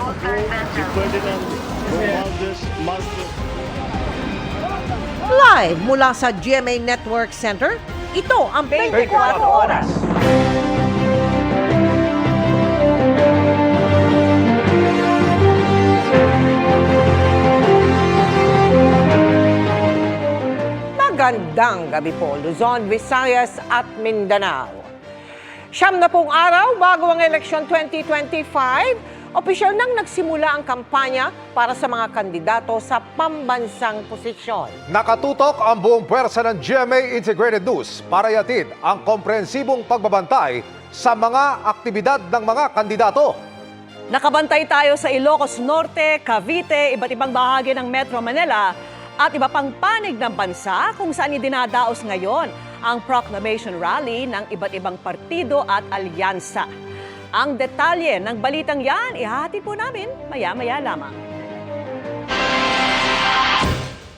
Si Ferdinand Romualdez Marcos. Live mula sa GMA Network Center, ito ang 24 Oras. Magandang gabi po, Luzon, Visayas at Mindanao. 70 araw bago ang eleksyon 2025, opisyal nang nagsimula ang kampanya para sa mga kandidato sa pambansang posisyon. Nakatutok ang buong puwersa ng GMA Integrated News para ihatid ang komprehensibong pagbabantay sa mga aktibidad ng mga kandidato. Nakabantay tayo sa Ilocos Norte, Cavite, iba't ibang bahagi ng Metro Manila at iba pang panig ng bansa kung saan idinadaos ngayon ang proclamation rally ng iba't ibang partido at alyansa. Ang detalye ng balitang yan, ihahatid po namin maya-maya lamang.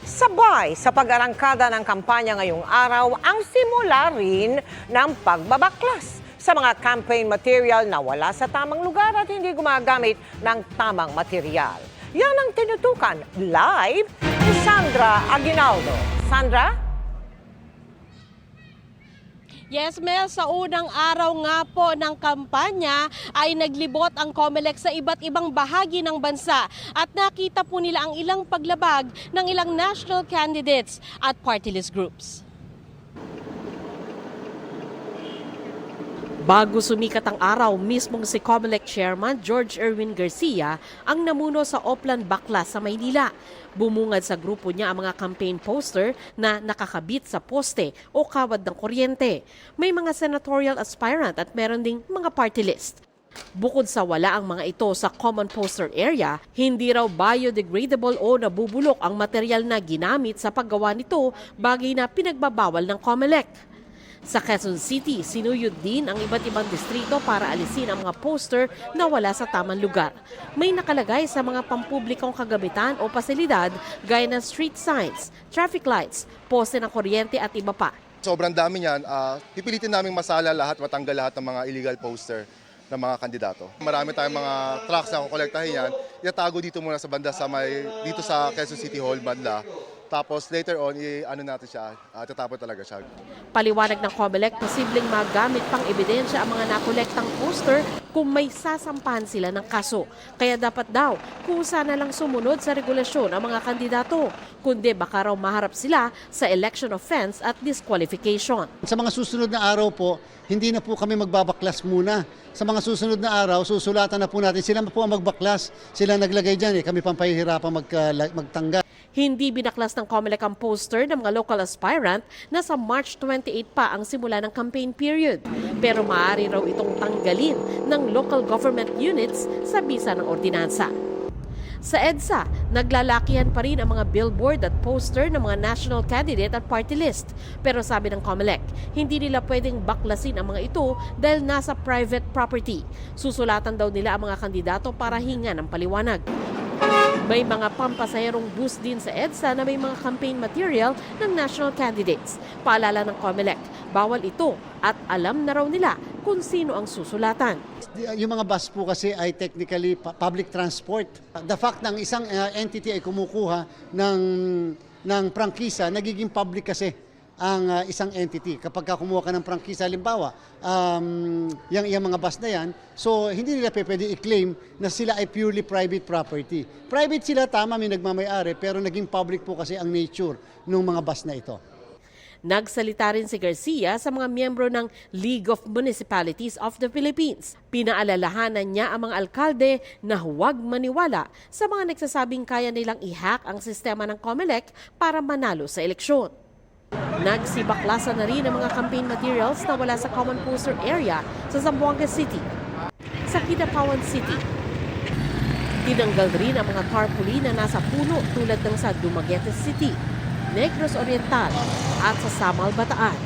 Sabay sa pag-arangkada ng kampanya ngayong araw, ang simula rin ng pagbabaklas sa mga campaign material na wala sa tamang lugar at hindi gumagamit ng tamang material. Yan ang tinutukan live ni Sandra Aguinaldo. Sandra? Yes, Mel, sa unang araw nga po ng kampanya ay naglibot ang COMELEC sa iba't ibang bahagi ng bansa at nakita po nila ang ilang paglabag ng ilang national candidates at party list groups. Bago sumikat ang araw, mismong si COMELEC Chairman George Erwin Garcia ang namuno sa Oplan Baklas sa Maynila. Bumungad sa grupo niya ang mga campaign poster na nakakabit sa poste o kawad ng kuryente. May mga senatorial aspirant at meron ding mga party list. Bukod sa wala ang mga ito sa common poster area, hindi raw biodegradable o nabubulok ang material na ginamit sa paggawa nito, bagay na pinagbabawal ng COMELEC. Sa Quezon City, sinuyod din ang iba't ibang distrito para alisin ang mga poster na wala sa tamang lugar. May nakalagay sa mga pampublikong kagamitan o pasilidad gaya ng street signs, traffic lights, poste ng kuryente at iba pa. Sobrang dami niyan. Pipilitin namin masala lahat, matanggal lahat ng mga illegal poster ng mga kandidato. Marami tayong mga trucks na kukolektahin yan. Itatago dito muna sa banda dito sa Quezon City Hall banda. Tapos later on, natin siya, tatapon talaga siya. Paliwanag ng COMELEC, posibleng magamit pang ebidensya ang mga nakolektang poster kung may sasampahan sila ng kaso. Kaya dapat daw, kusa na lang sumunod sa regulasyon ang mga kandidato, kundi baka raw maharap sila sa election offense at disqualification. Sa mga susunod na araw po, hindi na po kami magbabaklas muna. Sa mga susunod na araw, susulatan na po natin. Sila po ang magbaklas. Sila naglagay dyan. Kami pang pahihirapan magtanggal. Hindi binaklas ng COMELEC ang poster ng mga local aspirant na sa March 28 pa ang simula ng campaign period. Pero maaari raw itong tanggalin ng local government units sa bisa ng ordinansa. Sa EDSA, naglalakihan pa rin ang mga billboard at poster ng mga national candidate at party list. Pero sabi ng COMELEC, hindi nila pwedeng baklasin ang mga ito dahil nasa private property. Susulatan daw nila ang mga kandidato para hingan ng paliwanag. May mga pampasaherong bus din sa EDSA na may mga campaign material ng national candidates. Paalala ng COMELEC, bawal ito at alam na raw nila kung sino ang susulatan. Yung mga bus po kasi ay technically public transport. The fact na ang isang entity ay kumukuha ng prangkisa, nagiging public kasi ang isang entity. Kapag kumuha ka ng prangkisa, halimbawa, yung mga bus na yan, so hindi nila pwede i-claim na sila ay purely private property. Private sila, tama, may nagmamayari, pero naging public po kasi ang nature ng mga bus na ito. Nagsalita rin si Garcia sa mga miyembro ng League of Municipalities of the Philippines. Pinaalalahanan niya ang mga alkalde na huwag maniwala sa mga nagsasabing kaya nilang i-hack ang sistema ng COMELEC para manalo sa eleksyon. Nagsibaklasan na rin ang mga campaign materials na wala sa common poster area sa Zamboanga City, sa Kidapawan City. Tinanggal rin ang mga tarpaulin na nasa puno tulad ng sa Dumaguete City, Negros Oriental at sa Samal, Bataan.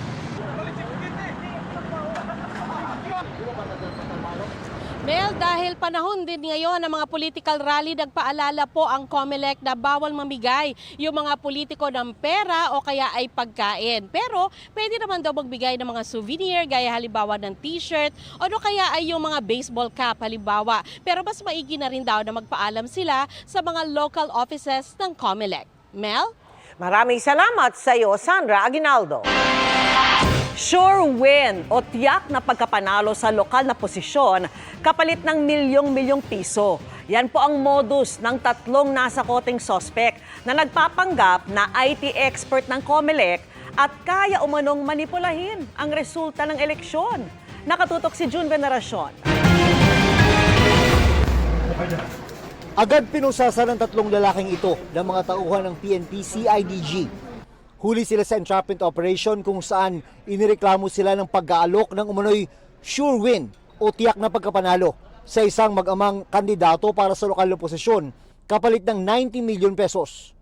Mel, dahil panahon din ngayon ng mga political rally, nagpaalala po ang COMELEC na bawal mamigay yung mga politiko ng pera o kaya ay pagkain. Pero pwede naman daw magbigay ng mga souvenir gaya halimbawa ng t-shirt o kaya ay yung mga baseball cap halimbawa. Pero mas maigi na rin daw na magpaalam sila sa mga local offices ng COMELEC. Mel? Maraming salamat sa iyo, Sandra Aguinaldo. Sure win o tiyak na pagkapanalo sa lokal na posisyon kapalit ng milyong-milyong piso. Yan po ang modus ng tatlong nasa koteng sospek na nagpapanggap na IT expert ng COMELEC at kaya umanong manipulahin ang resulta ng eleksyon. Nakatutok si June Veneracion. Agad pinusasan ng tatlong lalaking ito ng mga tauhan ng PNP CIDG. Huli sila sa entrapment operation kung saan inireklamo sila ng pag-aalok ng umano'y sure win o tiyak na pagkapanalo sa isang mag-amang kandidato para sa lokal na posisyon kapalit ng 90 milyon pesos.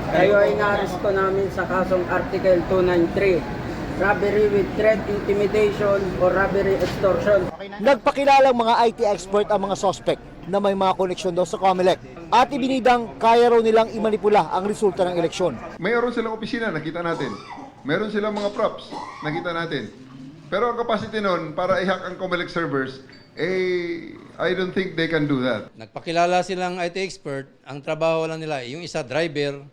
Kayo ay naaresto namin sa kasong Article 293, robbery with threat, intimidation, or robbery extortion. Nagpakilalang mga IT expert ang mga suspect na may mga koneksyon daw sa COMELEC at ibinidang kaya raw nilang imanipula ang resulta ng eleksyon. Mayroon silang opisina, nakita natin. Meron silang mga props, nakita natin. Pero ang capacity nun para i-hack ang COMELEC servers, I don't think they can do that. Nagpakilala silang IT expert, ang trabaho lang nila, yung isa driver,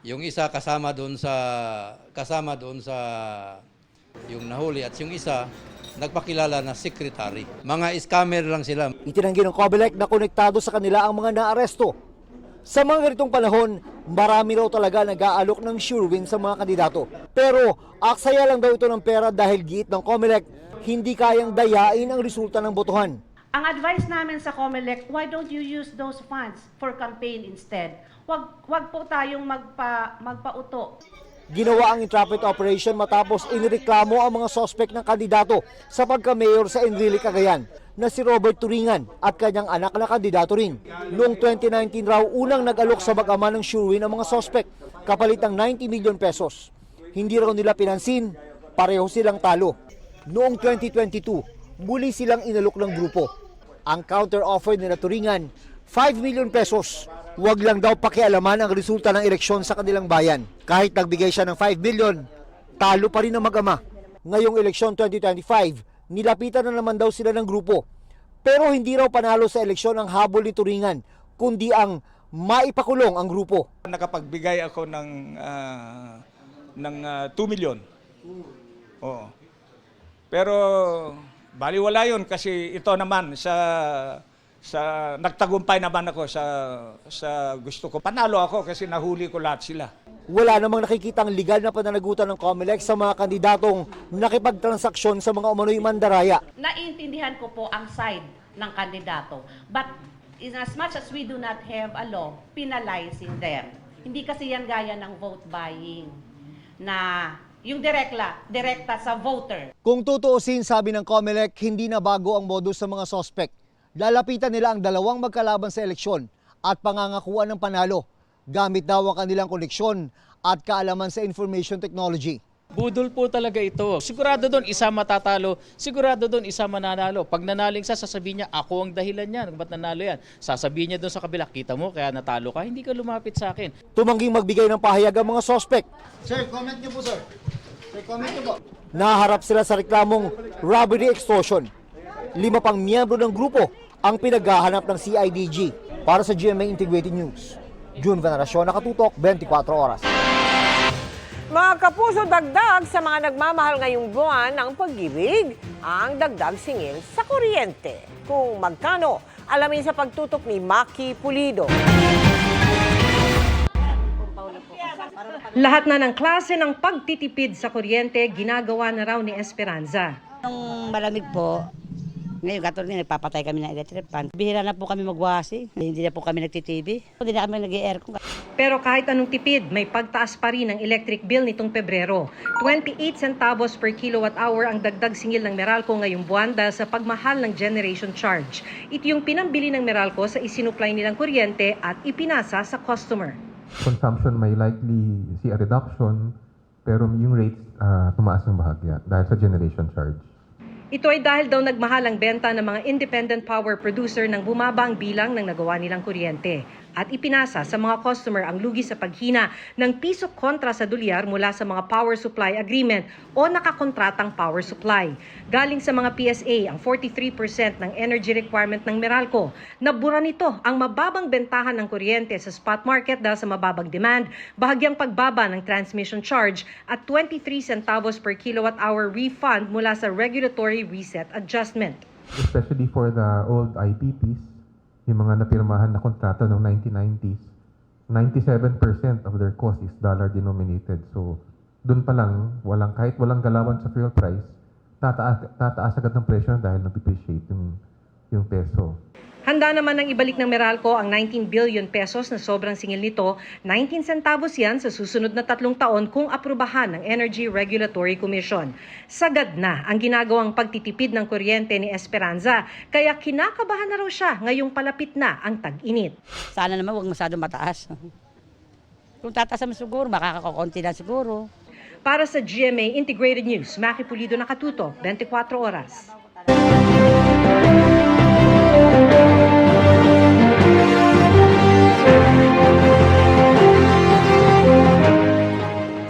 yung isa kasama doon sa yung nahuli at yung isa nagpakilala na secretary. Mga scammer lang sila. Itinanggi ng COMELEC na konektado sa kanila ang mga naaresto. Sa mga ganitong panahon, marami raw talaga nag-aalok ng sure win sa mga kandidato. Pero aksaya lang daw ito ng pera dahil giit ng COMELEC, hindi kayang dayain ang resulta ng botohan. Ang advice namin sa COMELEC, why don't you use those funds for campaign instead? Wag po tayong magpauto. Ginawa ang entrapment operation matapos inireklamo ang mga sospek ng kandidato sa pagka-mayor sa Enrile, Cagayan na si Robert Turingan at kanyang anak na kandidato rin. Noong 2019 raw unang nag-alok sa mag-ama ng sure win ang mga sospek kapalit ng 90 milyon pesos. Hindi raw nila pinansin, pareho silang talo. Noong 2022, muli silang inalok ng grupo. Ang counter-offer nila Turingan, 5 milyon pesos. Huwag lang daw pakialaman ang resulta ng eleksyon sa kanilang bayan. Kahit nagbigay siya ng 5 milyon, talo pa rin ang mag-ama. Ngayong eleksyon 2025, nilapitan na naman daw sila ng grupo. Pero hindi raw panalo sa eleksyon ang habol ni Turingan, kundi ang maipakulong ang grupo. Nakapagbigay ako ng 2 milyon. Oo. Pero baliwala yun kasi ito naman sa nagtagumpay naman ako sa gusto ko. Panalo ako kasi nahuli ko lahat sila. Wala namang nakikitang legal na pananagutan ng COMELEC sa mga kandidatong nakipagtransaksyon sa mga umano'y mandaraya. Naiintindihan ko po ang side ng kandidato. But in as much as we do not have a law penalizing them, hindi kasi yan gaya ng vote buying na yung direkta sa voter. Kung tutuusin, sabi ng COMELEC, hindi na bago ang modus sa mga sospek. Lalapitan nila ang dalawang magkalaban sa eleksyon at pangangakuan ng panalo. Gamit daw ang kanilang koneksyon at kaalaman sa information technology. Budol po talaga ito. Sigurado doon isa matatalo, sigurado doon isa mananalo. Pag nanaling sa sasabihin niya, ako ang dahilan niyan, ba't nanalo yan? Sasabihin niya doon sa kabila, kita mo, kaya natalo ka, hindi ka lumapit sa akin. Tumangging magbigay ng pahayag ang mga sospek. Sir, comment niyo po, sir. Sir, comment niyo po. Naharap sila sa reklamong robbery extortion. 5 pang miyembro ng grupo ang pinaghahanap ng CIDG. Para sa GMA Integrated News, June Veneracion, nakatutok 24 oras. Mga kapuso, dagdag sa mga nagmamahal ngayong buwan ng pag-ibig, ang dagdag singil sa kuryente. Kung magkano, alamin sa pagtutok ni Maki Pulido. Lahat na ng klase ng pagtitipid sa kuryente ginagawa na raw ni Esperanza. Nung malamig po, ngayon katulad nagpapatay kami ng electric fan. Bihira na po kami magwasi, hindi na po kami nagtitv, hindi na kami nag-aircon. Pero kahit anong tipid, may pagtaas pa rin ang electric bill nitong Pebrero. 28 centavos per kilowatt hour ang dagdag singil ng Meralco ngayong buwan dahil sa pagmahal ng generation charge. Ito yung pinambili ng Meralco sa isinuplay nilang kuryente at ipinasa sa customer. Consumption may likely see a reduction, pero yung rates tumaas ng bahagya dahil sa generation charge. Ito ay dahil daw nagmahal ang benta ng mga independent power producer nang bumaba ang bilang ng nagawa nilang kuryente. At ipinasa sa mga customer ang lugi sa paghina ng piso kontra sa dolyar mula sa mga power supply agreement o nakakontratang power supply. Galing sa mga PSA ang 43% ng energy requirement ng Meralco. Nabura nito ang mababang bentahan ng kuryente sa spot market dahil sa mababang demand, bahagyang pagbaba ng transmission charge at 23 centavos per kilowatt hour refund mula sa regulatory reset adjustment. Especially for the old IPPs, yung mga napirmahan na kontrato noong 1990s, 97% of their cost is dollar denominated. So, dun pa lang, kahit walang galawan sa fuel price, tataas agad ng presyo dahil nag-depreciate yung peso. Handa naman ang ibalik ng Meralco ang 19 billion pesos na sobrang singil nito. 19 centavos yan sa susunod na 3 taon kung aprubahan ng Energy Regulatory Commission. Sagad na ang ginagawang pagtitipid ng kuryente ni Esperanza, kaya kinakabahan na raw siya ngayong palapit na ang tag-init. Sana naman huwag masyadong mataas. Kung tataas naman siguro, makakakonti na siguro. Para sa GMA Integrated News, Maki Pulido, nakatuto, 24 oras.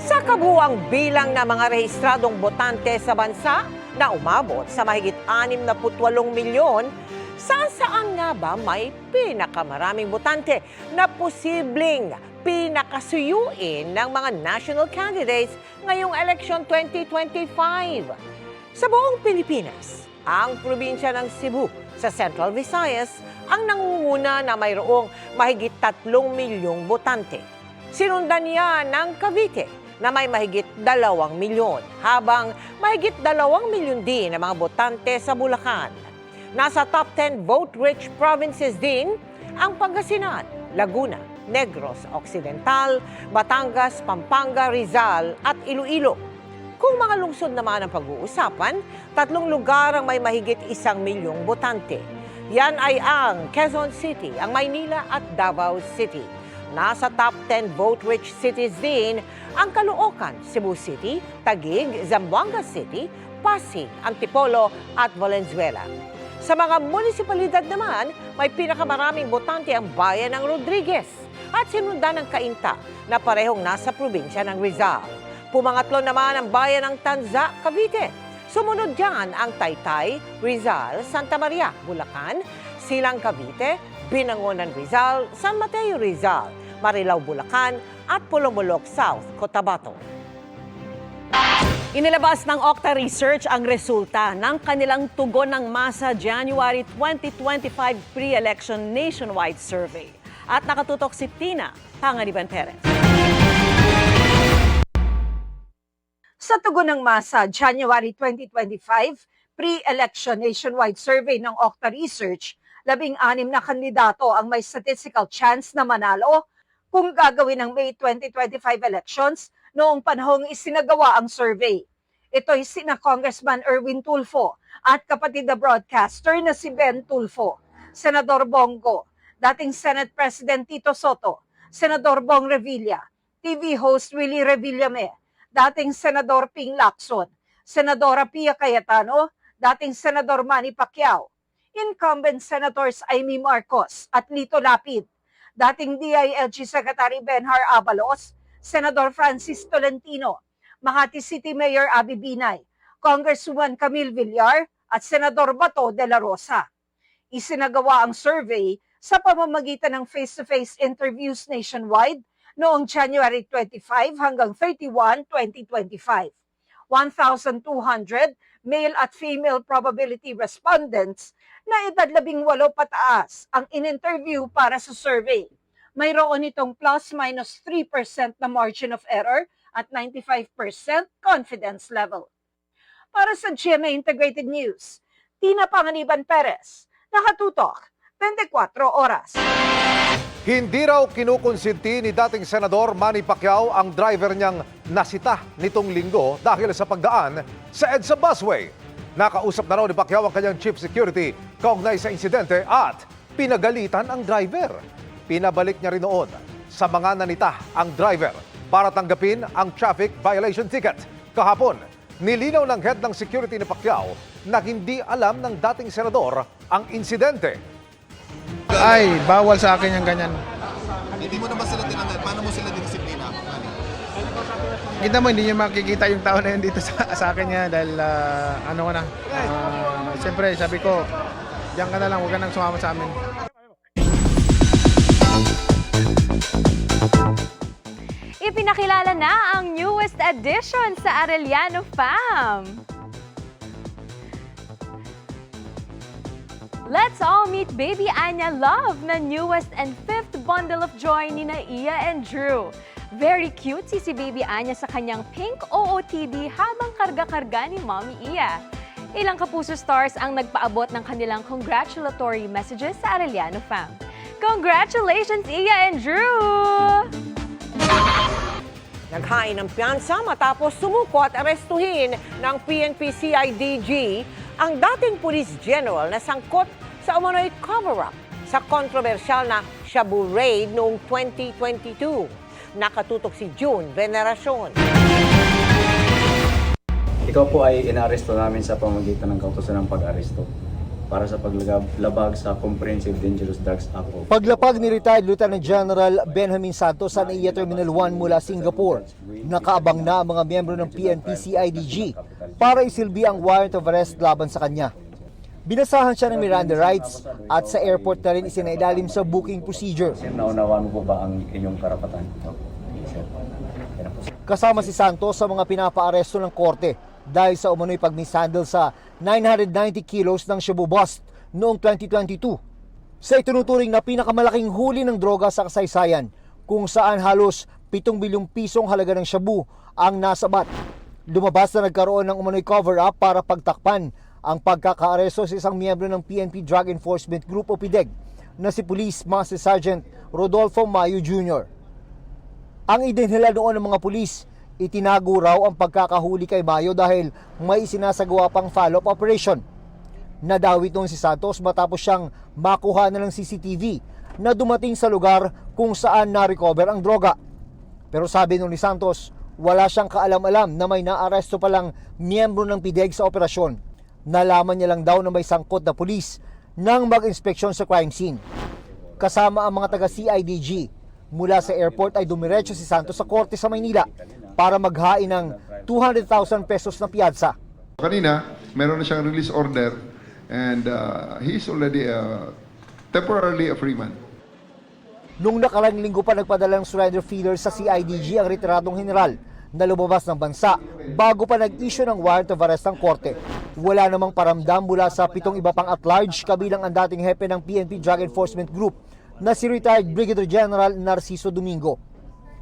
Sa kabuuang bilang ng mga rehistradong botante sa bansa na umabot sa mahigit 68 milyon, saan nga ba may pinakamaraming botante na posibleng pinakasuyuin ng mga national candidates ngayong election 2025? Sa buong Pilipinas, ang probinsya ng Cebu sa Central Visayas ang nangunguna na mayroong mahigit 3 milyong botante. Sinundan niya ng Cavite na may mahigit 2 milyon, habang mahigit 2 milyon din ang mga botante sa Bulacan. Nasa top 10 vote-rich provinces din ang Pangasinan, Laguna, Negros Occidental, Batangas, Pampanga, Rizal at Iloilo. Kung mga lungsod naman ang pag-uusapan, 3 lugar ang may mahigit 1 milyong botante. Yan ay ang Quezon City, ang Maynila at Davao City. Nasa top 10 vote-rich cities din ang Caloocan, Cebu City, Taguig, Zamboanga City, Pasig, Antipolo at Valenzuela. Sa mga munisipalidad naman, may pinakamaraming botante ang bayan ng Rodriguez at sinundan ng Cainta na parehong nasa probinsya ng Rizal. Pumangatlo naman ang bayan ng Tanza, Cavite. Sumunod dyan ang Taytay, Rizal, Santa Maria, Bulacan, Silang Cavite, Binangonan Rizal, San Mateo Rizal, Marilao Bulacan at Pulomolok South, Cotabato. Inilabas ng Okta Research ang resulta ng kanilang tugon ng masa January 2025 pre-election nationwide survey. At nakatutok si Tina Panganiban Perez. Sa tugon ng masa January 2025 pre-election nationwide survey ng Okta Research, 16 na kandidato ang may statistical chance na manalo kung gagawin ng May 2025 elections noong panahong isinagawa ang survey. Ito'y sina Congressman Erwin Tulfo at kapatid na broadcaster na si Ben Tulfo, Senador Bongo, dating Senate President Tito Soto, Senador Bong Revilla, TV host Willie Revillame, dating Senador Ping Lacson, Senadora Pia Cayetano, dating Senador Manny Pacquiao, incumbent Senators Amy Marcos at Lito Lapid, dating DILG Secretary Benhar Abalos, Senador Francis Tolentino, Makati City Mayor Abby Binay, Congresswoman Camille Villar at Senador Bato de la Rosa. Isinagawa ang survey sa pamamagitan ng face-to-face interviews nationwide noong January 25 hanggang 31, 2025. 1,200 male at female probability respondents na edad 18 pataas ang in-interview para sa survey. Mayroon itong plus-minus 3% na margin of error at 95% confidence level. Para sa GMA Integrated News, Tina Panganiban Perez, nakatutok, 24 oras. Hindi raw kinukonsinti ni dating Senador Manny Pacquiao ang driver niyang nasita nitong linggo dahil sa pagdaan sa EDSA busway. Nakausap na raw ni Pacquiao ang kanyang chief security kaugnay sa insidente at pinagalitan ang driver. Pinabalik niya rin noon sa mga nanita ang driver para tanggapin ang traffic violation ticket. Kahapon, nilinaw ng head ng security ni Pacquiao na hindi alam ng dating senador ang insidente. Ay, bawal sa akin yung ganyan. Hindi mo naman sila tinanggal. Paano mo sila dinisiplina? Kita mo, hindi nyo makikita yung tao na yun dito sa akin niya dahil ano ko na. Siyempre, sabi ko, diyan ka na lang, huwag ka nang sumama sa amin. Ipinakilala na ang newest addition sa Arellano Fam. Let's all meet Baby Anya Love na newest and fifth bundle of joy ni Iya and Drew. Very cute si Baby Anya sa kanyang pink OOTD habang karga-karga ni Mommy Iya. Ilang kapuso stars ang nagpaabot ng kanilang congratulatory messages sa Arellano Fam. Congratulations, Iya and Drew! Naghain ng piyansa matapos sumuko at arestuhin ng PNP CIDG ang dating Police General na sangkot sa umano'y cover-up sa kontrobersyal na Shabu Raid noong 2022. Nakatutok si June Veneracion. Ikaw po ay inaresto namin sa pamamagitan ng kautusan ng pag-aresto para sa paglabag sa Comprehensive Dangerous Drugs Act. Paglapag ni retired Lieutenant General Benjamin Santos sa NAIA Terminal 1 mula Singapore, nakaabang na ang mga miyembro ng PNP-CIDG para isilbi ang warrant of arrest laban sa kanya. Binasahan siya ng Miranda rights at sa airport na rin isinailalim sa booking procedure. Naunawaan mo po ba ang inyong karapatan? Kasama si Santos sa mga pinapaaresto ng korte dahil sa umano'y pag-mishandle sa 990 kilos ng Shabu bust noong 2022. Sa itinuturing na pinakamalaking huli ng droga sa kasaysayan, kung saan halos 7 bilyong pisong halaga ng shabu ang nasabat. Lumabas na nagkaroon ng umano'y cover-up para pagtakpan ang pagkakaaresto sa isang miyembro ng PNP Drug Enforcement Group o PIDEG na si Police Master Sergeant Rodolfo Mayo Jr. Ang idinila noon ng mga pulis, itinago raw ang pagkakahuli kay Mayo dahil may sinasagawa pang follow-up operation. Nadawit noon si Santos matapos siyang makuha na ng CCTV na dumating sa lugar kung saan na-recover ang droga. Pero sabi noon ni Santos, wala siyang kaalam-alam na may naaresto palang miyembro ng PIDEG sa operasyon. Nalaman niya lang daw na may sangkot na pulis nang mag-inspeksyon sa crime scene. Kasama ang mga taga-CIDG, mula sa airport ay dumiretso si Santos sa korte sa Maynila para maghain ng 200,000 pesos na piyansa. Kanina, meron na siyang release order and he is already temporarily a free man. Nung nakarang linggo pa nagpadala ng surrender feeder sa CIDG ang retiradong general na lumabas ng bansa bago pa nag-issue ng warrant of arrest ng korte. Wala namang paramdam mula sa 7 iba pang at-large kabilang ang dating hepe ng PNP Drug Enforcement Group na si retired Brigadier General Narciso Domingo.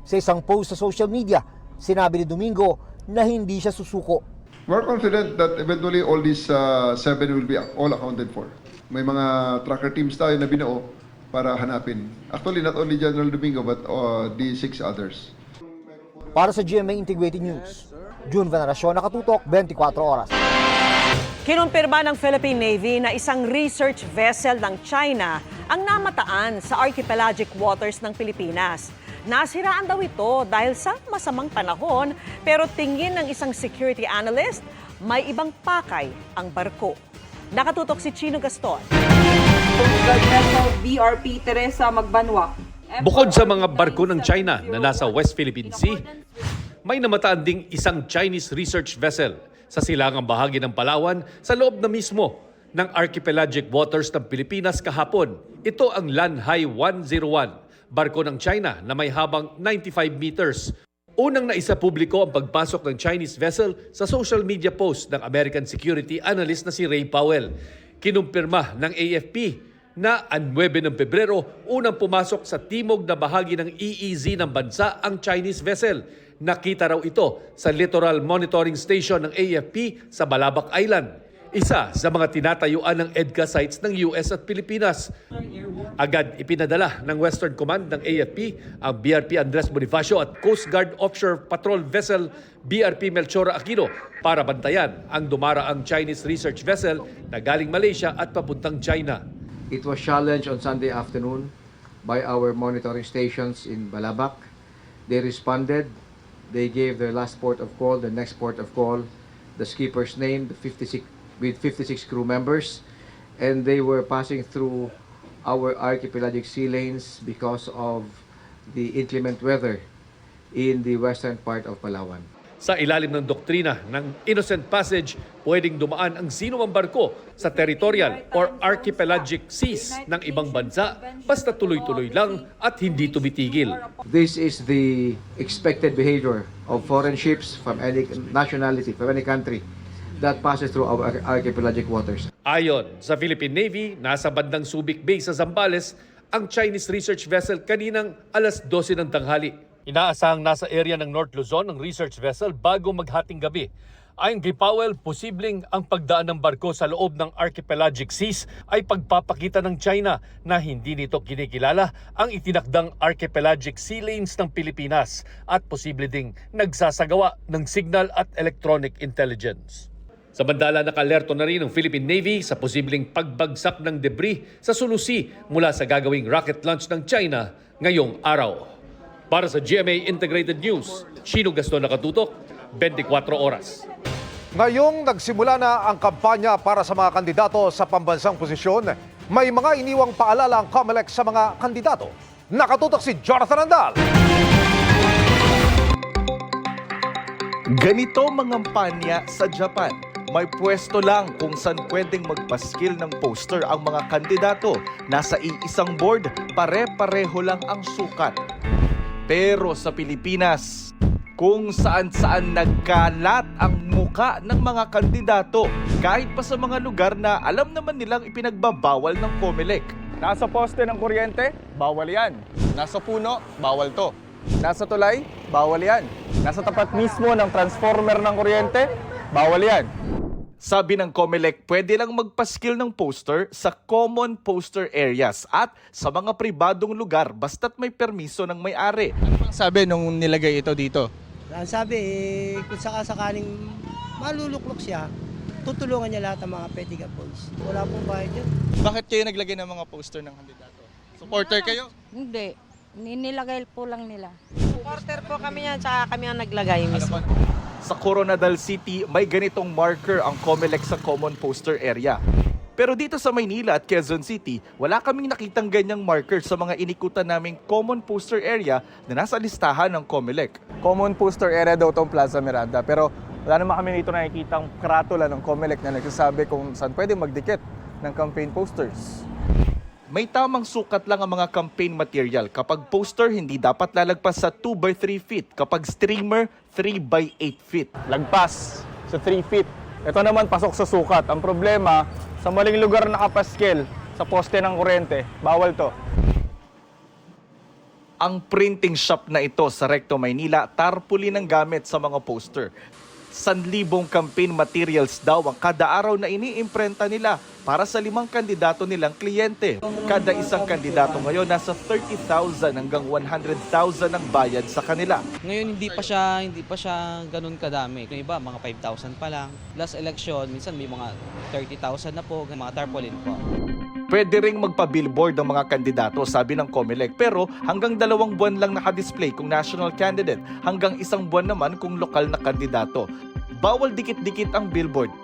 Sa isang post sa social media, sinabi ni Domingo na hindi siya susuko. We're confident that eventually all these 7 will be all accounted for. May mga tracker teams tayo na binuo para hanapin. Actually, not only General Domingo but the 6 others. Para sa GMA Integrated News, June Veneracion, nakatutok 24 oras. Kinumpirma ng Philippine Navy na isang research vessel ng China ang namataan sa archipelagic waters ng Pilipinas. Nasiraan daw ito dahil sa masamang panahon, pero tingin ng isang security analyst, may ibang pakay ang barko. Nakatutok si Chino Gaston. BRP Teresa Magbanwa. Bukod sa mga barko ng China na nasa West Philippine Sea, may namataan ding isang Chinese research vessel sa silangang bahagi ng Palawan sa loob na mismo ng archipelagic waters ng Pilipinas kahapon. Ito ang Lanhai 101, barko ng China na may habang 95 meters. Unang naisa publiko ang pagpasok ng Chinese vessel sa social media post ng American security analyst na si Ray Powell. Kinumpirma ng AFP na ang 9 ng Pebrero, unang pumasok sa timog na bahagi ng EEZ ng bansa ang Chinese vessel. Nakita raw ito sa Littoral Monitoring Station ng AFP sa Balabac Island, isa sa mga tinatayuan ng EDCA sites ng US at Pilipinas. Agad ipinadala ng Western Command ng AFP ang BRP Andres Bonifacio at Coast Guard Offshore Patrol Vessel BRP Melchora Aquino para bantayan ang dumaraang Chinese research vessel na galing Malaysia at papuntang China. It was challenged on Sunday afternoon by our monitoring stations in Balabac. They responded. They gave their last port of call, the next port of call, the skipper's name, the with 56 crew members, and they were passing through our archipelagic sea lanes because of the inclement weather in the western part of Palawan. Sa ilalim ng doktrina ng Innocent Passage, pwedeng dumaan ang sino mang barko sa territorial or archipelagic seas ng ibang bansa basta tuloy-tuloy lang at hindi tumitigil. This is the expected behavior of foreign ships from any nationality, from any country that passes through our archipelagic waters. Ayon sa Philippine Navy, nasa bandang Subic Bay sa Zambales ang Chinese research vessel kaninang alas 12 ng tanghali. Inaasahang nasa area ng North Luzon ang research vessel bago maghating gabi. Ayon kay Powell, posibleng ang pagdaan ng barko sa loob ng archipelagic seas ay pagpapakita ng China na hindi nito kinikilala ang itinakdang archipelagic sea lanes ng Pilipinas at posible ding nagsasagawa ng signal at electronic intelligence. Samantala, nakalerto na rin ang Philippine Navy sa posibleng pagbagsak ng debris sa Sulusi mula sa gagawing rocket launch ng China ngayong araw. Para sa GMA Integrated News, Shino Gaston nakatutok, 24 oras. Ngayong nagsimula na ang kampanya para sa mga kandidato sa pambansang posisyon, may mga iniwang paalala ang COMELEC sa mga kandidato. Nakatutok si Jonathan Andal. Ganito mangampanya sa Japan. May pwesto lang kung saan pwedeng magpaskil ng poster ang mga kandidato. Nasa iisang board, pare-pareho lang ang sukat. Pero sa Pilipinas, kung saan-saan nagkalat ang muka ng mga kandidato, kahit pa sa mga lugar na alam naman nilang ipinagbabawal ng COMELEC. Nasa poste ng kuryente, bawal yan. Nasa puno, bawal to. Nasa tulay, bawal yan. Nasa tapat mismo ng transformer ng kuryente, bawal yan. Sabi ng COMELEC, pwede lang magpaskil ng poster sa common poster areas at sa mga pribadong lugar basta't may permiso ng may-ari. Sabi nung nilagay ito dito? Sabi, kung sakasakaling maluluklok siya, tutulungan niya lahat ng mga Petiga boys. Wala pong bayad yun. Bakit kayo naglagay ng mga poster ng kandidato? Supporter kayo? Hindi. Nilagay po lang nila. Supporter po kami yan, tsaka kami ang naglagay mismo. Sa Coronadal City, may ganitong marker ang COMELEC sa common poster area. Pero dito sa Maynila at Quezon City, wala kaming nakitang ganyang marker sa mga inikutan naming common poster area na nasa listahan ng COMELEC. Common poster area daw itong Plaza Miranda, pero wala naman kami dito nakikitang karatula ng COMELEC na nagsasabi kung saan pwede magdikit ng campaign posters. May tamang sukat lang ang mga campaign material. Kapag poster, hindi dapat lalagpas sa 2x3 feet. Kapag streamer, 3x8 feet. Lagpas sa 3 feet. Ito naman pasok sa sukat. Ang problema, sa maling lugar nakapaskil, sa poste ng kuryente, bawal to. Ang printing shop na ito sa Recto, Maynila, tarpaulin ang gamit sa mga poster. 1,000 campaign materials daw ang kada araw na iniimprenta nila para sa 5 kandidato nilang kliyente. Kada isang kandidato ngayon nasa 30,000 hanggang 100,000 ang bayad sa kanila. Ngayon hindi pa siya ganun kadami. Yung iba mga 5,000 pa lang. Last election minsan may mga 30,000 na po, mga tarpaulin po. Pwede ring magpa-billboard ang mga kandidato, sabi ng COMELEC, pero hanggang 2 buwan lang nakadisplay kung national candidate, hanggang 1 buwan naman kung lokal na kandidato. Bawal dikit-dikit ang billboard.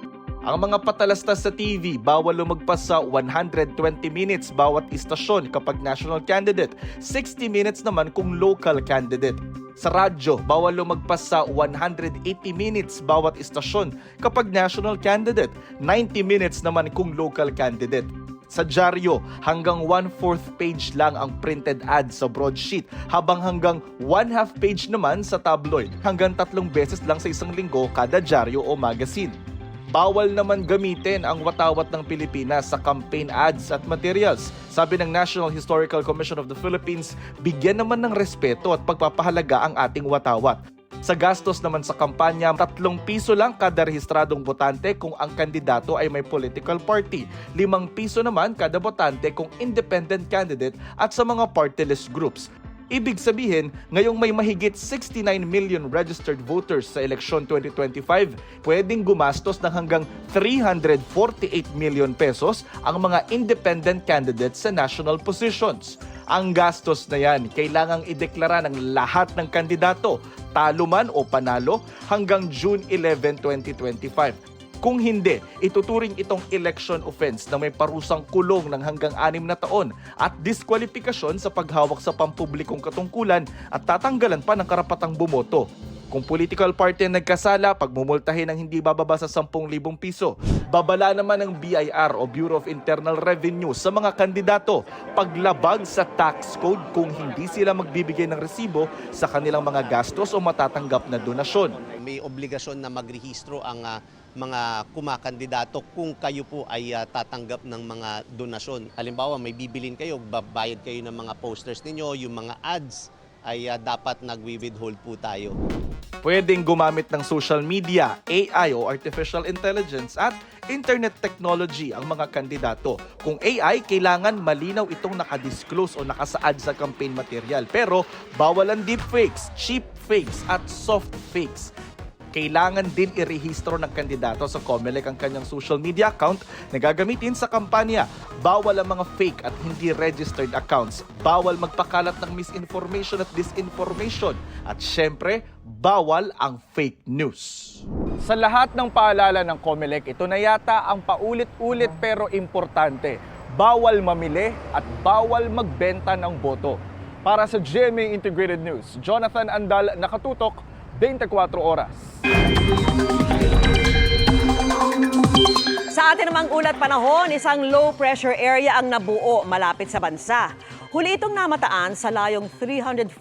Ang mga patalastas sa TV, bawal lumagpas sa 120 minutes bawat istasyon kapag national candidate, 60 minutes naman kung local candidate. Sa radyo, bawal lumagpas sa 180 minutes bawat istasyon kapag national candidate, 90 minutes naman kung local candidate. Sa dyaryo, hanggang 1/4 page lang ang printed ad sa broadsheet, habang hanggang 1/2 page naman sa tabloid, hanggang 3 beses lang sa isang linggo kada dyaryo o magazine. Bawal naman gamitin ang watawat ng Pilipinas sa campaign ads at materials. Sabi ng National Historical Commission of the Philippines, bigyan naman ng respeto at pagpapahalaga ang ating watawat. Sa gastos naman sa kampanya, 3 piso lang kada rehistradong botante kung ang kandidato ay may political party. 5 piso naman kada botante kung independent candidate at sa mga party list groups. Ibig sabihin, ngayong may mahigit 69 million registered voters sa eleksyon 2025, pwedeng gumastos ng hanggang 348 million pesos ang mga independent candidates sa national positions. Ang gastos na yan, kailangang ideklara ng lahat ng kandidato, talo man o panalo, hanggang June 11, 2025. Kung hindi, ituturing itong election offense na may parusang kulong ng hanggang 6 na taon at diskwalifikasyon sa paghawak sa pampublikong katungkulan at tatanggalan pa ng karapatang bumoto. Kung political party ang nagkasala, pagmumultahin ng hindi bababa sa 10,000 piso. Babala naman ng BIR o Bureau of Internal Revenue sa mga kandidato paglabag sa tax code kung hindi sila magbibigay ng resibo sa kanilang mga gastos o matatanggap na donasyon. May obligasyon na magrehistro ang mga kumakandidato kung kayo po ay tatanggap ng mga donasyon. Halimbawa, may bibilin kayo, babayad kayo ng mga posters ninyo, yung mga ads ay dapat nagwi-withhold po tayo. Pwedeng gumamit ng social media, AI o artificial intelligence at internet technology ang mga kandidato. Kung AI, kailangan malinaw itong nakadisclose o nakasaad sa campaign material. Pero bawal ang deepfakes, cheap fakes at soft fakes. Kailangan din irehistro ng kandidato sa COMELEC ang kanyang social media account na gagamitin sa kampanya. Bawal ang mga fake at hindi registered accounts. Bawal magpakalat ng misinformation at disinformation. At syempre, bawal ang fake news. Sa lahat ng paalala ng COMELEC, ito na yata ang paulit-ulit pero importante. Bawal mamili at bawal magbenta ng boto. Para sa GMA Integrated News, Jonathan Andal, nakatutok, 24 oras. Sa atin namang ulat panahon, isang low pressure area ang nabuo malapit sa bansa. Huli itong namataan sa layong 345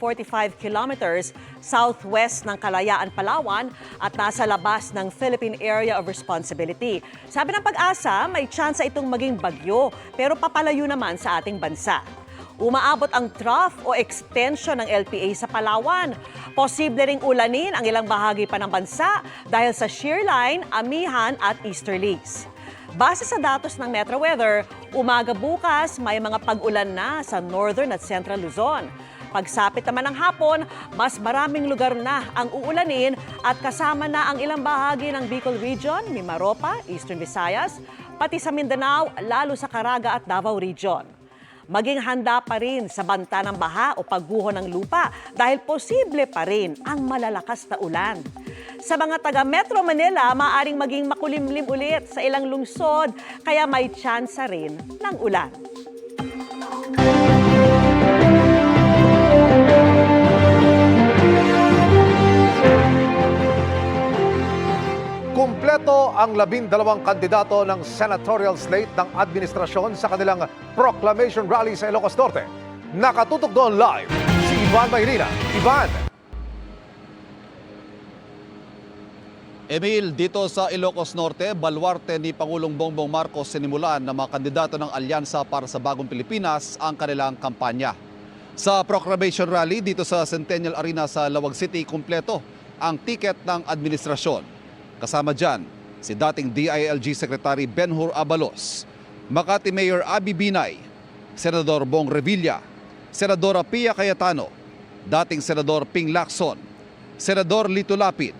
kilometers southwest ng Kalayaan, Palawan at nasa labas ng Philippine Area of Responsibility. Sabi ng Pag-asa, may tsansa itong maging bagyo pero papalayo naman sa ating bansa. Umaabot ang trough o extension ng LPA sa Palawan. Posible ring ulanin ang ilang bahagi pa ng bansa dahil sa shear line, amihan at easterlies. Base sa datos ng Metro Weather, umaga bukas may mga pag-ulan na sa northern at central Luzon. Pagsapit naman ng hapon, mas maraming lugar na ang uulanin at kasama na ang ilang bahagi ng Bicol Region, Mimaropa, Eastern Visayas, pati sa Mindanao, lalo sa Caraga at Davao Region. Maging handa pa rin sa banta ng baha o pagguho ng lupa dahil posible pa rin ang malalakas na ulan. Sa mga taga Metro Manila, maaaring maging makulimlim ulit sa ilang lungsod kaya may tsansa rin ng ulan. Kumpleto ang 12 kandidato ng senatorial slate ng administrasyon sa kanilang proclamation rally sa Ilocos Norte. Nakatutok doon live si Ivan Mayrina. Ivan! Emil, dito sa Ilocos Norte, baluarte ni Pangulong Bongbong Marcos sinimulan ng mga kandidato ng Alyansa para sa Bagong Pilipinas ang kanilang kampanya. Sa proclamation rally dito sa Centennial Arena sa Lawag City, kumpleto ang tiket ng administrasyon. Kasama dyan si dating DILG Secretary Benhur Abalos, Makati Mayor Abby Binay, Senador Bong Revilla, Senadora Pia Cayetano, dating Senador Ping Lacson, Senador Lito Lapid,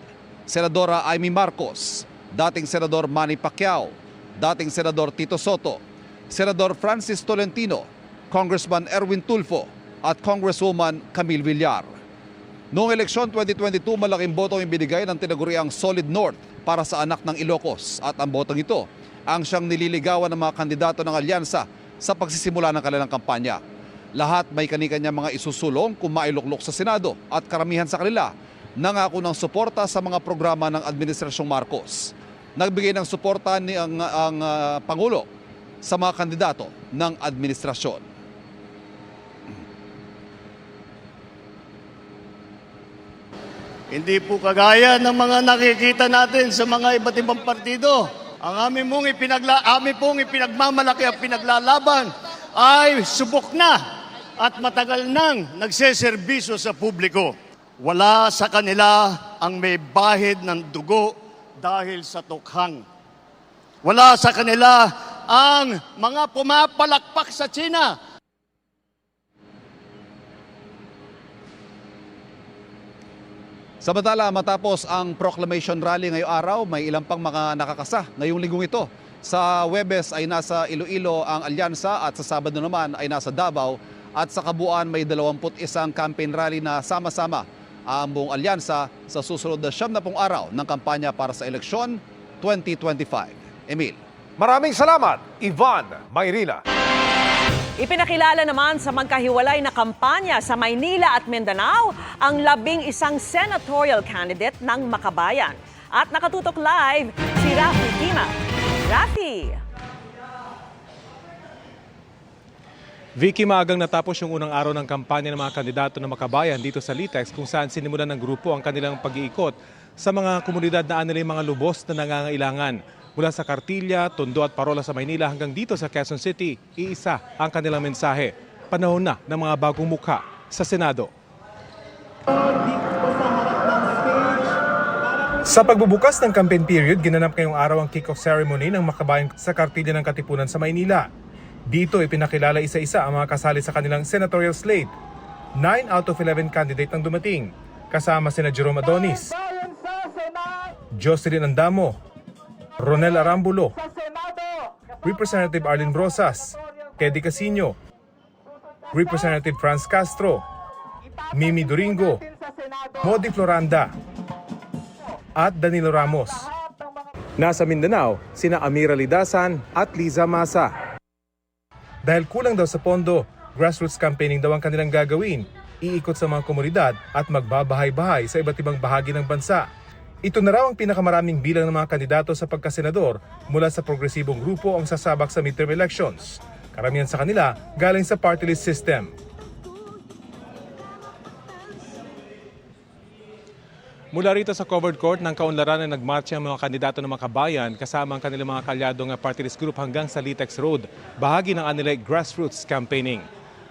Senadora Amy Marcos, dating Senador Manny Pacquiao, dating Senador Tito Soto, Senador Francis Tolentino, Congressman Erwin Tulfo at Congresswoman Camille Villar. Noong eleksyon 2022, malaking boto ang binigay ng tinaguriang Solid North para sa anak ng Ilocos at ang botong ito ang siyang nililigawan ng mga kandidato ng alyansa sa pagsisimula ng kanilang kampanya. Lahat may kani-kanya mga isusulong kung mailuklok sa Senado at karamihan sa kanila nangako ng suporta sa mga programa ng Administrasyong Marcos. Nagbigay ng suporta ang Pangulo sa mga kandidato ng administrasyon. Hindi po kagaya ng mga nakikita natin sa mga iba't ibang partido. Ang amin pong ipinagmamalaki at pinaglalaban ay subok na at matagal nang nagseserbisyo sa publiko. Wala sa kanila ang may bahid ng dugo dahil sa tukhang. Wala sa kanila ang mga pumapalakpak sa China. Samantala, matapos ang proclamation rally ngayong araw, may ilang pang mga nakakasa ngayong linggong ito. Sa Huwebes ay nasa Iloilo ang alyansa at sa Sabado naman ay nasa Davao at sa kabuuan may 21 campaign rally na sama-sama ang buong alyansa sa susunod na 70 araw ng kampanya para sa eleksyon 2025. Emil. Maraming salamat, Ivan Mayrina. Ipinakilala naman sa magkahiwalay na kampanya sa Maynila at Mindanao ang 11 senatorial candidate ng Makabayan. At nakatutok live si Rafi Tima. Rafi! Vicky, maagang natapos yung unang araw ng kampanya ng mga kandidato ng Makabayan dito sa Litex kung saan sinimulan ng grupo ang kanilang pag-iikot sa mga komunidad na anilay mga lubos na nangangailangan. Mula sa Cartilla, Tondo at Parola sa Maynila hanggang dito sa Quezon City, iisa ang kanilang mensahe. Panahon na ng mga bagong mukha sa Senado. Sa pagbubukas ng campaign period, ginanap ngayong araw ang kick-off ceremony ng Makabayan sa Cartilla ng Katipunan sa Maynila. Dito ipinakilala isa-isa ang mga kasali sa kanilang senatorial slate. 9 out of 11 candidate ang dumating, kasama sina Jerome Adonis, Jocelyn Andamo, Ronel Arambulo, Representative Arlene Brosas, Teddy Casino, Representative Franz Castro, Mimi Doringo, Modi Floranda, at Danilo Ramos. Nasa Mindanao, sina Amira Lidasan at Liza Masa. Dahil kulang daw sa pondo, grassroots campaigning daw ang kanilang gagawin, iikot sa mga komunidad at magbabahay-bahay sa iba't ibang bahagi ng bansa. Ito na raw ang pinakamaraming bilang ng mga kandidato sa pagkasenador mula sa progresibong grupo ang sasabak sa midterm elections. Karamihan sa kanila galing sa party list system. Mula rito sa covered court ng kaunlaran na nagmarcha ang mga kandidato ng Makabayan kasama ang kanilang mga kalyadong party list group hanggang sa Litex Road, bahagi ng anilay grassroots campaigning.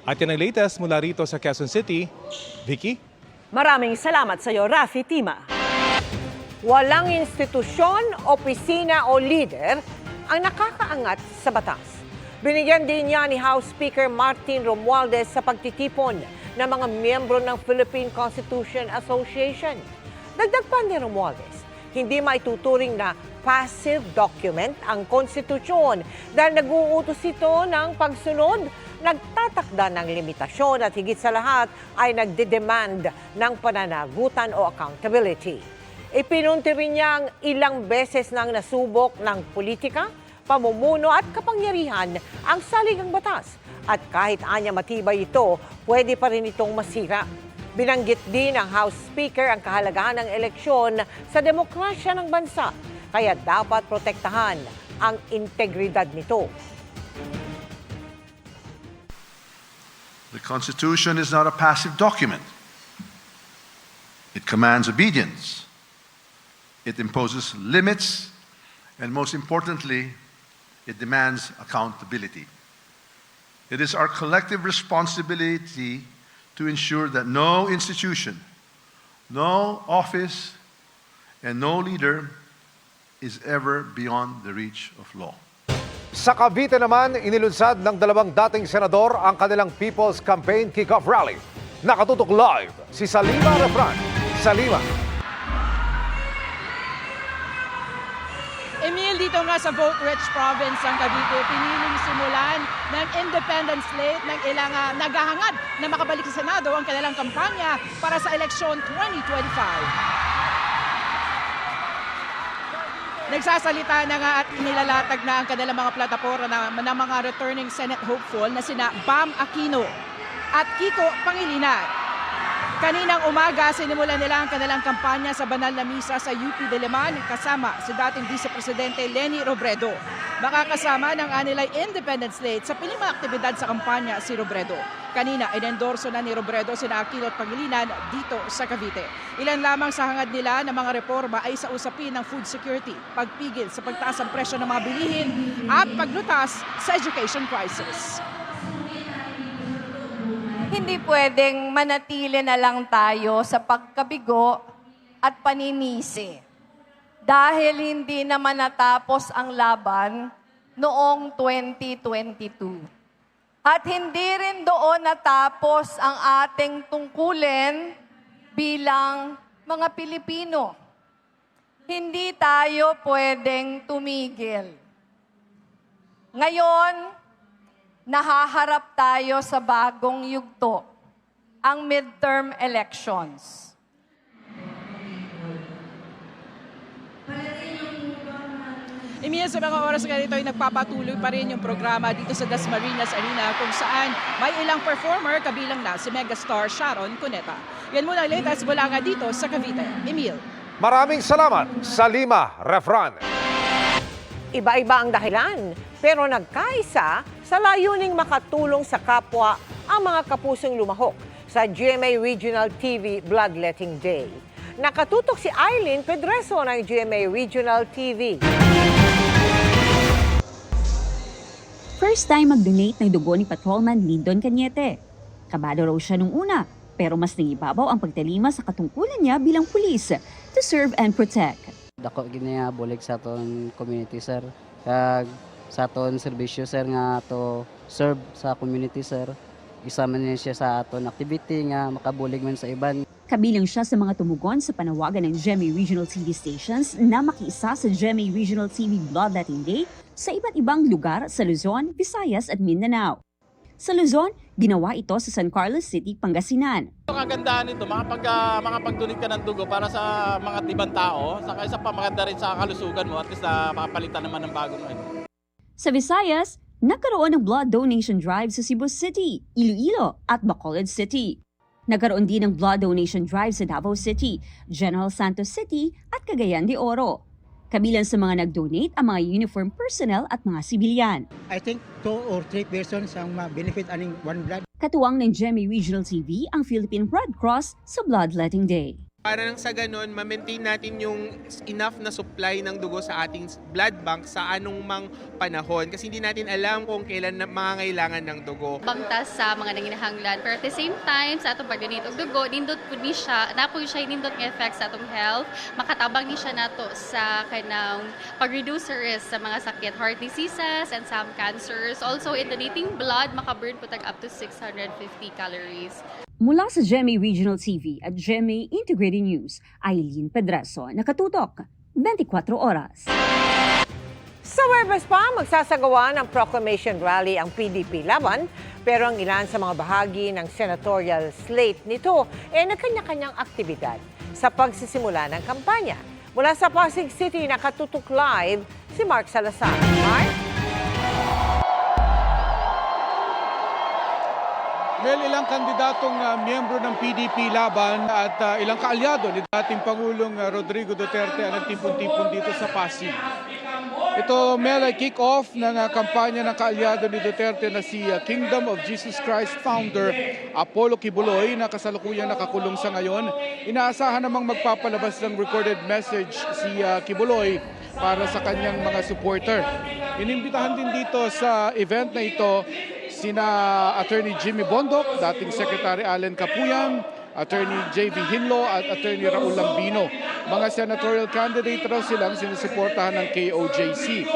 At yan ang latest mula rito sa Quezon City. Vicky? Maraming salamat sa iyo, Rafi Tima. Walang institusyon, opisina o leader ang nakakaangat sa batas. Binigyan din niya ni House Speaker Martin Romualdez sa pagtitipon ng mga miyembro ng Philippine Constitution Association. Dagdag pa ni Romualdez, hindi maituturing na passive document ang konstitusyon dahil nag-uutos ito ng pagsunod, nagtatakda ng limitasyon at higit sa lahat ay nagdedemand ng pananagutan o accountability. Ipinunti rin niyang ilang beses nang nasubok ng politika, pamumuno at kapangyarihan ang saligang batas. At kahit anya matibay ito, pwede pa rin itong masira. Binanggit din ng House Speaker ang kahalagahan ng eleksyon sa demokrasya ng bansa, kaya dapat protektahan ang integridad nito. The Constitution is not a passive document. It commands obedience. It imposes limits, and most importantly, it demands accountability. It is our collective responsibility to ensure that no institution, no office, and no leader is ever beyond the reach of law. Sa Cavite naman, inilunsad ng dalawang dating senador ang kanilang People's Campaign Kick-Off Rally. Nakatutok live si Salima Refran. Salima. Emil, dito nga sa vote-rich province ng Cavite, piniling simulan ng independent slate ng ilang naghahangad na makabalik sa Senado ang kanilang kampanya para sa eleksyon 2025. Nagsasalita na nga at inilalatag na ang kanilang mga plataporma ng mga returning Senate hopeful na sina Bam Aquino at Kiko Pangilinan. Kaninang umaga, sinimulan nila ang kanilang kampanya sa banal na misa sa UP Diliman kasama si dating Vice Presidente Leni Robredo. Makakasama ng anilay independent slate sa piling mga aktibidad sa kampanya si Robredo. Kanina, inendorso na ni Robredo sina Aquino at Pangilinan dito sa Cavite. Ilan lamang sa hangad nila ng mga reforma ay sa usapin ng food security, pagpigil sa pagtaas ng presyo ng mga bilihin at paglutas sa education crisis. Hindi pwedeng manatili na lang tayo sa pagkabigo at paninisi dahil hindi naman natapos ang laban noong 2022. At hindi rin doon natapos ang ating tungkulin bilang mga Pilipino. Hindi tayo pwedeng tumigil. Ngayon, nahaharap tayo sa bagong yugto, ang midterm elections. Emil, sa mga oras ganito ay nagpapatuloy pa rin yung programa dito sa Dasmariñas Arena kung saan may ilang performer kabilang na si megastar Sharon Cuneta. Yan muna ang latest mula nga dito sa Cavite. Emil. Maraming salamat sa Lima Refran. Iba-iba ang dahilan, pero nagkaisa sa layuning makatulong sa kapwa ang mga kapusong lumahok sa GMA Regional TV Bloodletting Day. Nakatutok si Eileen Pedreso ng GMA Regional TV. First time mag-donate ng dugo ni Patrolman Lindon Cañete. Kabado raw siya nung una, pero mas nangibabaw ang pagtalima sa katungkulan niya bilang pulis to serve and protect. Dako ginaya bulig sa aton community, sir. Kag sa aton serbisyo, sir, nga to serve sa community, sir. Isama niya siya sa aton activity nga makabulig man sa iban. Kabilang siya sa mga tumugon sa panawagan ng GMA Regional TV stations na makiisa sa GMA Regional TV Bloodletting Day sa iba't ibang lugar sa Luzon, Visayas at Mindanao. Sa Luzon, ginawa ito sa San Carlos City, Pangasinan. Ang kagandahan nito, makapag-donate ka ng dugo para sa mga ibang tao, saka isa pa maganda rin sa kalusugan mo, at least napapalitan naman ng bagong ano. Sa Visayas, nagkaroon ng blood donation drive sa Cebu City, Iloilo at Bacolod City. Nagkaroon din ng blood donation drive sa Davao City, General Santos City at Cagayan de Oro. Kabilang sa mga nag-donate ang mga uniform personnel at mga sibilyan. I think 2 or 3 persons ang ma-benefit aning one blood. Katuwang ng GMA Regional TV ang Philippine Red Cross sa Bloodletting Day. Para nang sa ganun, ma-maintain natin yung enough na supply ng dugo sa ating blood bank sa anong mang panahon. Kasi hindi natin alam kung kailan mangangailangan ng dugo. Bangtas sa mga nanginahanglan. Pero at the same time, sa atong pag-donate og dugo, nindot po ni siya, napo siya nindot nga effect sa atong health. Makatabang ni siya nato sa kanang pag-reduce risk sa mga sakit, heart diseases and some cancers. Also, in donating blood, makaburn po tag up to 650 calories. Mula sa GMA Regional TV at GMA Integrated News, Eileen Pedreso, nakatutok 24 oras. Sa Huwebes pa, magsasagawa ng proclamation rally ang PDP laban, pero ang ilan sa mga bahagi ng senatorial slate nito ay nagkanya-kanyang aktibidad sa pagsisimula ng kampanya. Mula sa Pasig City, nakatutok live si Mark Salazar. Mark? Well, ilang kandidatong miyembro ng PDP laban at ilang kaalyado ni dating Pangulong Rodrigo Duterte ang nagtipon-tipon dito sa Pasig. Ito, Mel, ay kick-off ng kampanya ng kaalyado ni Duterte na si Kingdom of Jesus Christ founder Apollo Kibuloy na kasalukuyang nakakulong sa ngayon. Inaasahan namang magpapalabas ng recorded message si Kibuloy para sa kanyang mga supporter. Inimbitahan din dito sa event na ito sina Attorney Jimmy Bondok, dating Secretary Allen Capuyan, Attorney J.V. Hinlo at Attorney Raul Lambino. Mga senatorial candidate raw silang sinusuportahan ng KOJC.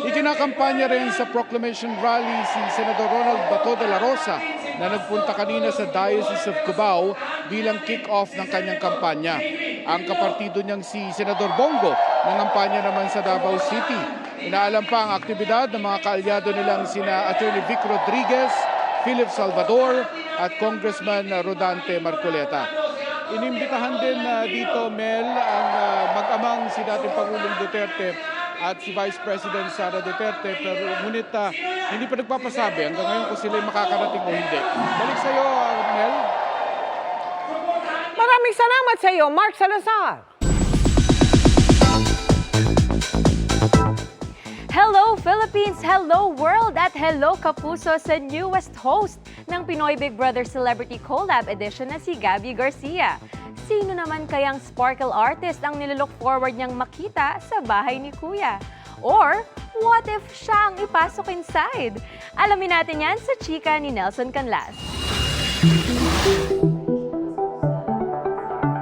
Ikinakampanya rin sa proclamation rally si Senador Ronald Bato de la Rosa na nagpunta kanina sa Diocese of Cubao bilang kick-off ng kanyang kampanya. Ang kapartido niyang si Senador Bongo nangampanya naman sa Davao City. Inaalam pa ang aktibidad ng mga kaalyado nilang sina Attorney Vic Rodriguez, Philip Salvador at Congressman Rodante Marcoleta. Inimbitahan din dito, Mel, ang mag-amang si dating Pangulong Duterte at si Vice President Sara Duterte, pero ngunit hindi pa nagpapasabi hanggang ngayon kung sila makakarating o hindi. Balik sa iyo, Mel. Maraming salamat sa iyo, Mark Salazar. Hello Philippines! Hello world! At hello Kapuso sa newest host ng Pinoy Big Brother Celebrity Collab Edition na si Gabby Garcia. Sino naman kayang sparkle artist ang nilook forward niyang makita sa bahay ni Kuya? Or, what if siya ang ipasok inside? Alamin natin yan sa chika ni Nelson Canlas.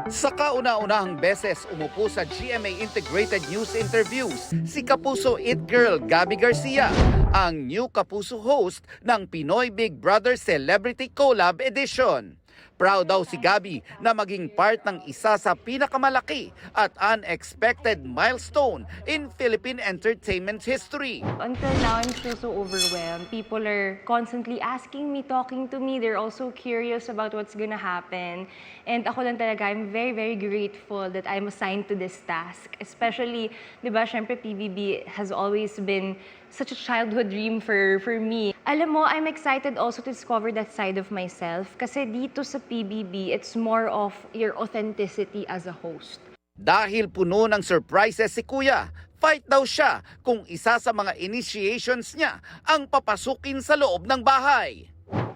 Sa kauna-unahang beses umupo sa GMA Integrated News Interviews, si Kapuso It Girl Gabby Garcia, ang new Kapuso host ng Pinoy Big Brother Celebrity Collab Edition. Proud daw si Gabby na maging part ng isa sa pinakamalaki at unexpected milestone in Philippine entertainment history. Until now, I'm still so overwhelmed. People are constantly asking me, talking to me. They're also curious about what's gonna happen. And ako lang talaga, I'm very, very grateful that I'm assigned to this task. Especially, di ba, syempre PBB has always been such a childhood dream for me. Alam mo, I'm excited also to discover that side of myself. Kasi dito sa PBB, it's more of your authenticity as a host. Dahil puno ng surprises si Kuya, fight daw siya kung isa sa mga initiations niya ang papasukin sa loob ng bahay.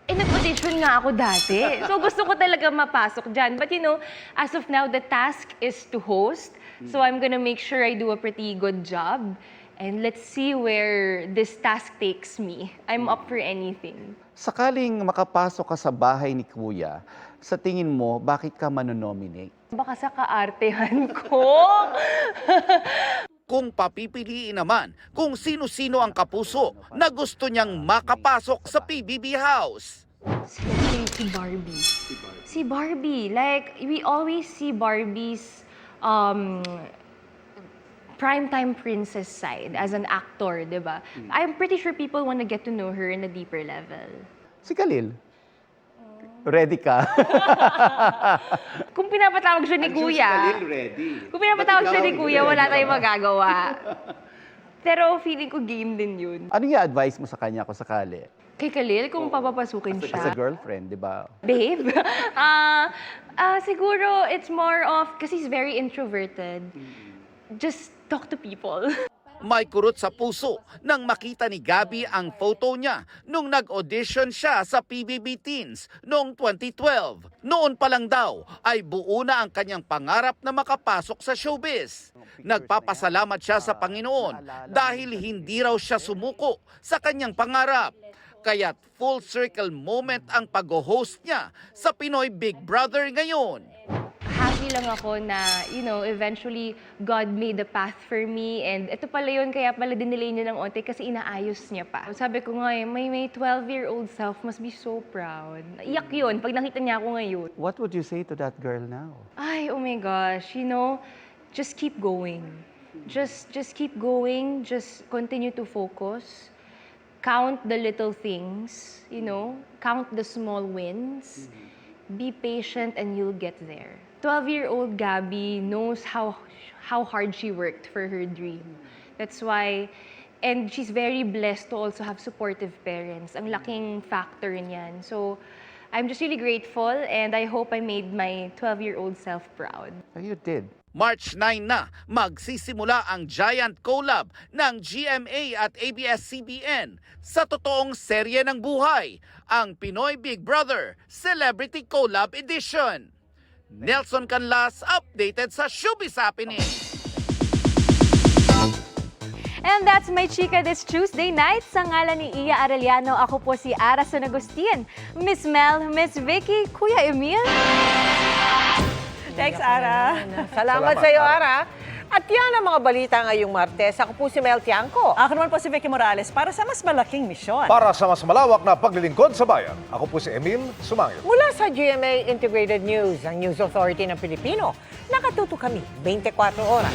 Nag-audition nga ako dati. So gusto ko talaga mapasok dyan. But you know, as of now, the task is to host. So I'm gonna make sure I do a pretty good job. And let's see where this task takes me. I'm up for anything. Sakaling makapasok ka sa bahay ni Kuya, sa tingin mo, bakit ka manonominate? Baka sa kaartehan ko. Kung papipiliin naman kung sino-sino ang kapuso na gusto niyang makapasok sa PBB House. Si Barbie. Si Barbie. Like, we always see Barbie's primetime princess side as an actor, di ba? I'm pretty sure people want to get to know her in a deeper level. Si Khalil, ready ka? Kung pinapatawag siya ni Kuya, ready. kung pinapatawag siya ni Kuya, wala tayong magagawa. Pero feeling ko game din yun. Ano yung advice mo sa kanya kung sakali? Kay Khalil, kung papapasukin siya. As a girlfriend, di ba? Babe? Siguro, it's more of, kasi he's very introverted. Just talk to people. May kurot sa puso nang makita ni Gabby ang photo niya nung nag-audition siya sa PBB Teens noong 2012. Noon pa lang daw ay buo na ang kanyang pangarap na makapasok sa showbiz. Nagpapasalamat siya sa Panginoon dahil hindi raw siya sumuko sa kanyang pangarap. Kaya't full circle moment ang pag-host niya sa Pinoy Big Brother ngayon. Happy lang ako na, you know, eventually God made a path for me. And ito pala yun, kaya pala dinelay niya ng onti kasi inaayos niya pa. Sabi ko nga, may 12-year-old self must be so proud. Iyak yun pag nakita niya ako ngayon. What would you say to that girl now? Ay, oh my gosh, you know, just keep going. Just keep going, just continue to focus. Count the little things, you know, count the small wins. Be patient and you'll get there. 12-year-old Gabby knows how hard she worked for her dream. That's why, and she's very blessed to also have supportive parents. Ang laking factor niyan. So, I'm just really grateful and I hope I made my 12-year-old self proud. You did. March 9 na, magsisimula ang giant collab ng GMA at ABS-CBN sa totoong serye ng buhay, ang Pinoy Big Brother Celebrity Collab Edition. Nelson Canlas, updated sa Showbiz Happening. And that's my chika this Tuesday night. Sa ngalan ni Iya Arellano, ako po si Ara San Agustin. Miss Mel, Miss Vicky, Kuya Emil. Thanks, Ara. Salamat sa iyo, Ara. At yan ang mga balita ngayong Martes. Ako po si Mel Tiangco. Ako naman po si Vicky Morales para sa mas malaking misyon. Para sa mas malawak na paglilingkod sa bayan, ako po si Emil Sumangil. Mula sa GMA Integrated News, ang News Authority ng Pilipino, nakatuto kami 24 oras.